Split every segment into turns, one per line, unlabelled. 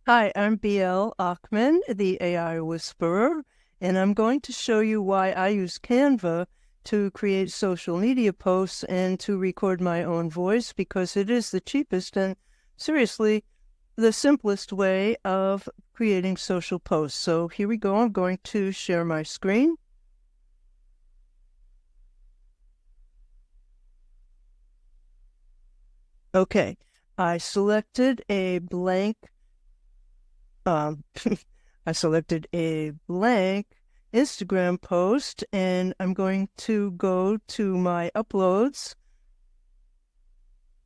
Hi, I'm BL Ochman, the AI Whisperer, and I'm going to show you why I use Canva to create social media posts and to record my own voice, because it is the cheapest and, seriously, the simplest way of creating social posts. So here we go. I'm going to share my screen. Okay, I selected a blank I selected a blank Instagram post, and I'm going to go to my uploads,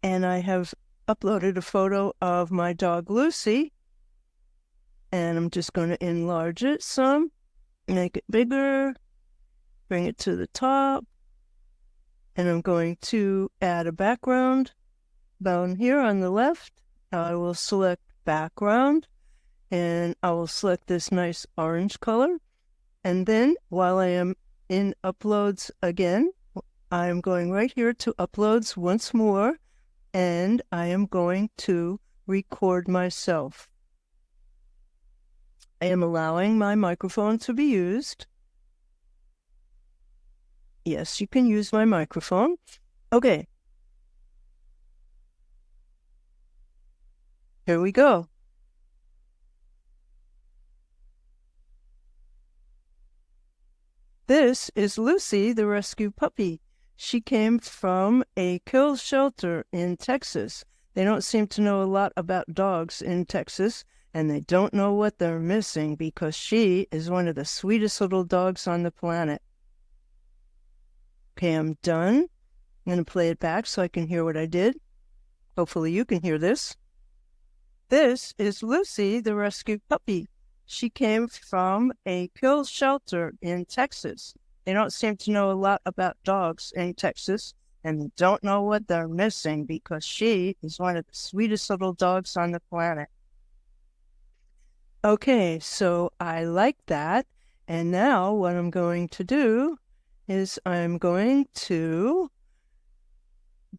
and I have uploaded a photo of my dog Lucy, and I'm just going to enlarge it some, make it bigger, bring it to the top, and I'm going to add a background down here on the left. I will select background, and I will select this nice orange color. And then while I am in uploads again, I'm going right here to uploads once more, and I am going to record myself. I am allowing my microphone to be used. Yes, you can use my microphone. Okay. Here we go. This is Lucy, the rescue puppy. She came from a kill shelter in Texas. They don't seem to know a lot about dogs in Texas, and they don't know what they're missing because she is one of the sweetest little dogs on the planet. Okay, I'm done. I'm going to play it back so I can hear what I did. Hopefully you can hear this. This is Lucy, the rescue puppy. She came from a kill shelter in Texas. They don't seem to know a lot about dogs in Texas, and they don't know what they're missing because she is one of the sweetest little dogs on the planet. Okay, so I like that. And now what I'm going to do is I'm going to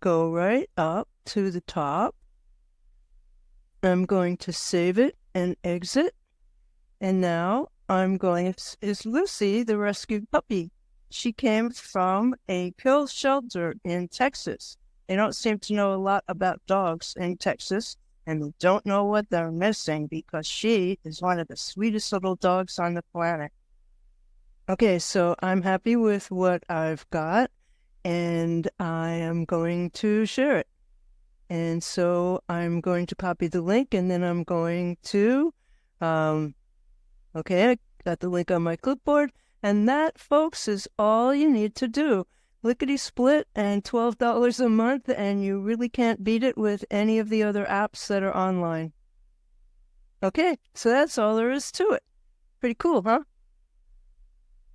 go right up to the top. I'm going to save it and exit. And now I'm going, is Lucy, the rescued puppy. She came from a kill shelter in Texas. They don't seem to know a lot about dogs in Texas, and they don't know what they're missing because she is one of the sweetest little dogs on the planet. Okay, so I'm happy with what I've got, and I am going to share it. And so I'm going to copy the link, and then I'm going to, okay, I got the link on my clipboard, and that, folks, is all you need to do. Lickety-split and $12 a month, and you really can't beat it with any of the other apps that are online. Okay, so that's all there is to it. Pretty cool, huh?